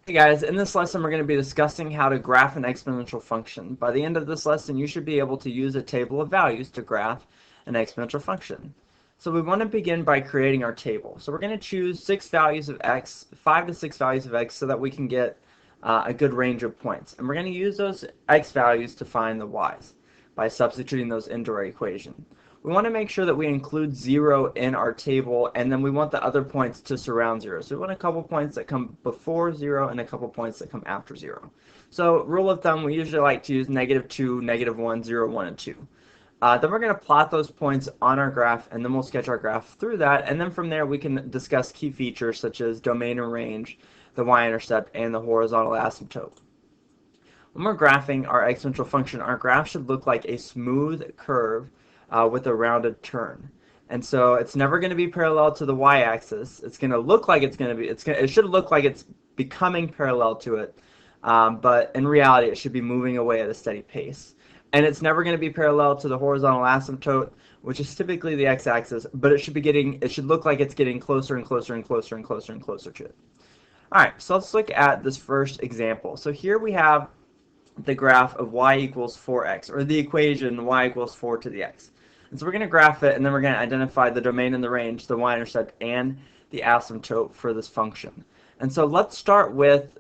Hey guys, in this lesson we're going to be discussing how to graph an exponential function. By the end of this lesson you should be able to use a table of values to graph an exponential function. So we want to begin by creating our table. So we're going to choose 6 values of x, 5 to 6 values of x, so that we can get a good range of points. And we're going to use those x values to find the y's by substituting those into our equation. We want to make sure that we include 0 in our table, and then we want the other points to surround 0. So we want a couple points that come before 0 and a couple points that come after 0. So rule of thumb, we usually like to use -2, -1, 0, 1, and 2. Then we're going to plot those points on our graph, and then we'll sketch our graph through that, and then from there we can discuss key features such as domain and range, the y-intercept, and the horizontal asymptote. When we're graphing our exponential function, our graph should look like a smooth curve with a rounded turn. And so it's never going to be parallel to the y-axis. It's going to look like it's going to be, it should look like it's becoming parallel to it, but in reality it should be moving away at a steady pace. And it's never going to be parallel to the horizontal asymptote, which is typically the x-axis, but it should look like it's getting closer and closer and closer and closer and closer to it. Alright, so let's look at this first example. So here we have the graph of y equals 4x, or the equation y equals 4 to the x. And so we're going to graph it, and then we're going to identify the domain and the range, the y-intercept, and the asymptote for this function. And so let's start with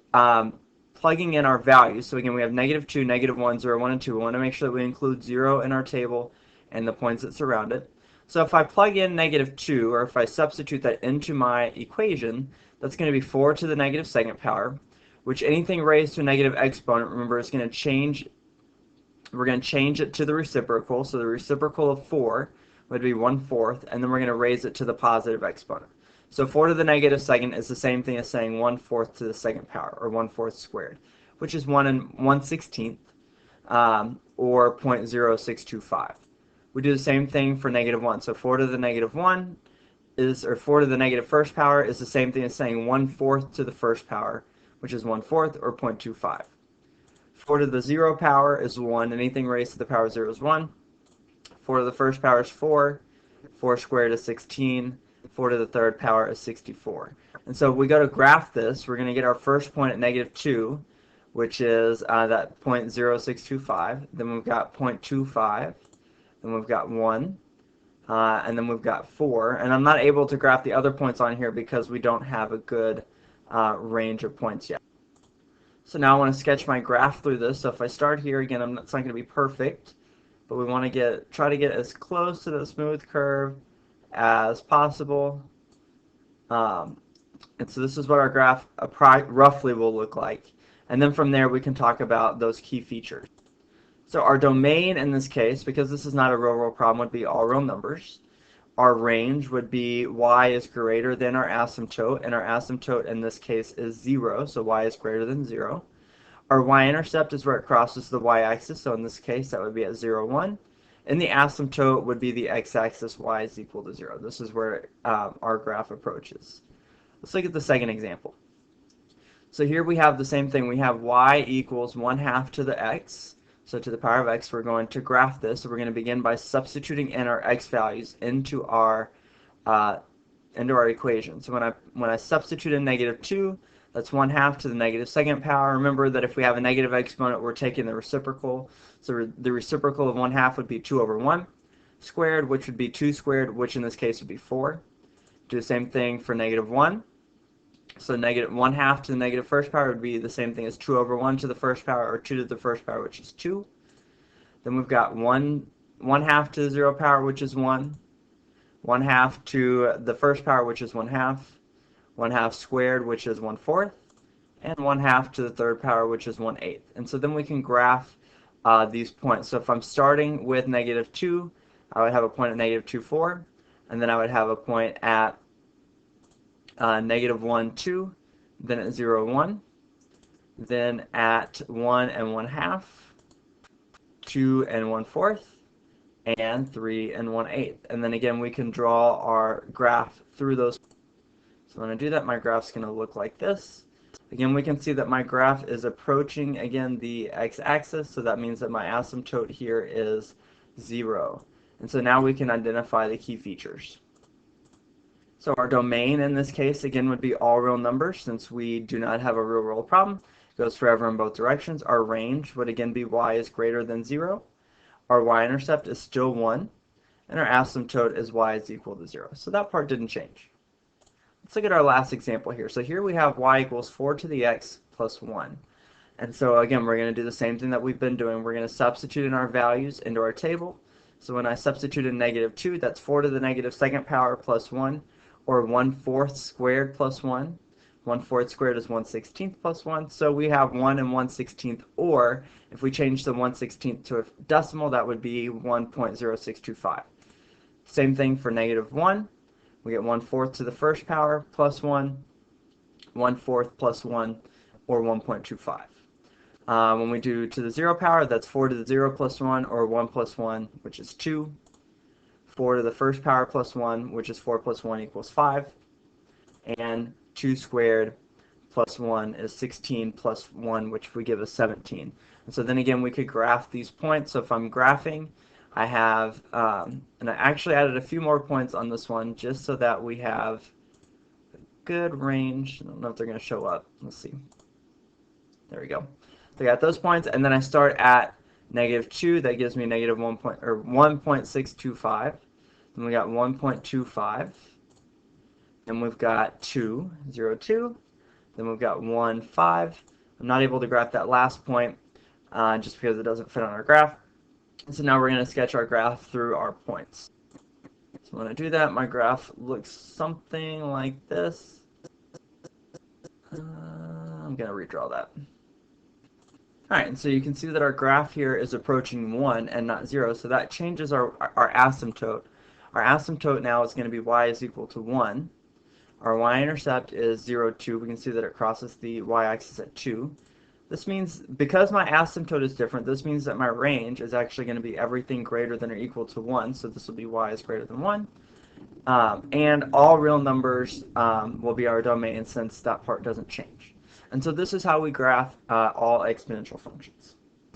plugging in our values. So again, we have -2, -1, 0, 1, and 2. We want to make sure that we include 0 in our table and the points that surround it. So if I plug in -2, or if I substitute that into my equation, that's going to be 4 to the -2nd power, which anything raised to a negative exponent, remember, is going to change. We're going to change it to the reciprocal. So the reciprocal of 4 would be 1/4, and then we're going to raise it to the positive exponent. So 4 to the -2nd is the same thing as saying 1/4 to the 2nd power, or 1/4 squared, which is 1/16, or 0.0625. We do the same thing for -1. So 4 to the -1 is, or 4 to the -1st power is the same thing as saying 1/4 to the 1st power, which is 1/4, or 0.25. 4 to the 0 power is 1. Anything raised to the power of 0 is 1. 4 to the 1st power is 4. 4 squared is 16. 4 to the 3rd power is 64. And so if we go to graph this, we're going to get our first point at -2, which is that 0.0625. Then we've got 0.25. Then we've got 1. And then we've got 4. And I'm not able to graph the other points on here because we don't have a good range of points yet. So now I want to sketch my graph through this. So if I start here, again, it's not going to be perfect, but we want to try to get as close to the smooth curve as possible. And so this is what our graph roughly will look like. And then from there we can talk about those key features. So our domain in this case, because this is not a real problem, would be all real numbers. Our range would be y is greater than our asymptote, and our asymptote in this case is 0, so y is greater than 0. Our y-intercept is where it crosses the y-axis, so in this case that would be at 0, 1. And the asymptote would be the x-axis, y is equal to 0. This is where our graph approaches. Let's look at the second example. So here we have the same thing. We have y equals 1/2 to the x. So to the power of x, we're going to graph this. So we're going to begin by substituting in our x values into our equation. So when I substitute in -2, that's 1/2 to the -2nd power. Remember that if we have a negative exponent, we're taking the reciprocal. So the reciprocal of 1/2 would be 2 over 1 squared, which would be 2 squared, which in this case would be 4. Do the same thing for -1. So -1/2 to the -1st power would be the same thing as 2 over 1 to the 1st power, or 2 to the 1st power, which is 2. Then we've got 1/2 to the 0 power, which is 1. 1/2 to the 1st power, which is 1/2. 1/2 squared, which is 1/4. And 1/2 to the 3rd power, which is 1/8. And so then we can graph these points. So if I'm starting with -2, I would have a point at -2, 4. And then I would have a point at -1, 2, then at 0, 1, then at 1 and 1/2, 2 and 1/4, and 3 and 1/8. And then again, we can draw our graph through those. So when I do that, my graph's going to look like this. Again, we can see that my graph is approaching, again, the x-axis, so that means that my asymptote here is 0. And so now we can identify the key features. So our domain in this case, again, would be all real numbers since we do not have a real world problem. It goes forever in both directions. Our range would again be y is greater than 0. Our y-intercept is still 1. And our asymptote is y is equal to 0. So that part didn't change. Let's look at our last example here. So here we have y equals 4 to the x plus 1. And so again, we're going to do the same thing that we've been doing. We're going to substitute in our values into our table. So when I substitute in -2, that's 4 to the negative second power plus 1, or 1/4 squared plus 1. 1/4 squared is 1/16 plus 1. So we have 1 and 1/16, or if we change the 1/16 to a decimal, that would be 1.0625. Same thing for -1. We get 1/4 to the first power plus 1, 1/4 plus 1, or 1.25. When we do to the 0 power, that's 4 to the 0 plus 1, or 1 plus 1, which is 2. 4 to the first power plus 1, which is 4 plus 1 equals 5. And 2 squared plus 1 is 16 plus 1, which we give us 17. And so then again, we could graph these points. So if I'm graphing, I have, and I actually added a few more points on this one just so that we have a good range. I don't know if they're going to show up. Let's see. There we go. So I got those points, and then I start at -2. That gives me -1 1.625. Then we got 1.25. Then we've got 2, 0, 2. Then we've got 1, 5. I'm not able to graph that last point just because it doesn't fit on our graph. So now we're going to sketch our graph through our points. So when I do that, my graph looks something like this. I'm going to redraw that. Alright, and so you can see that our graph here is approaching 1 and not 0, so that changes our asymptote. Our asymptote now is going to be y is equal to 1. Our y-intercept is 0, 2. We can see that it crosses the y-axis at 2. This means, because my asymptote is different, this means that my range is actually going to be everything greater than or equal to 1, so this will be y is greater than 1. And all real numbers will be our domain since that part doesn't change. And so this is how we graph all exponential functions.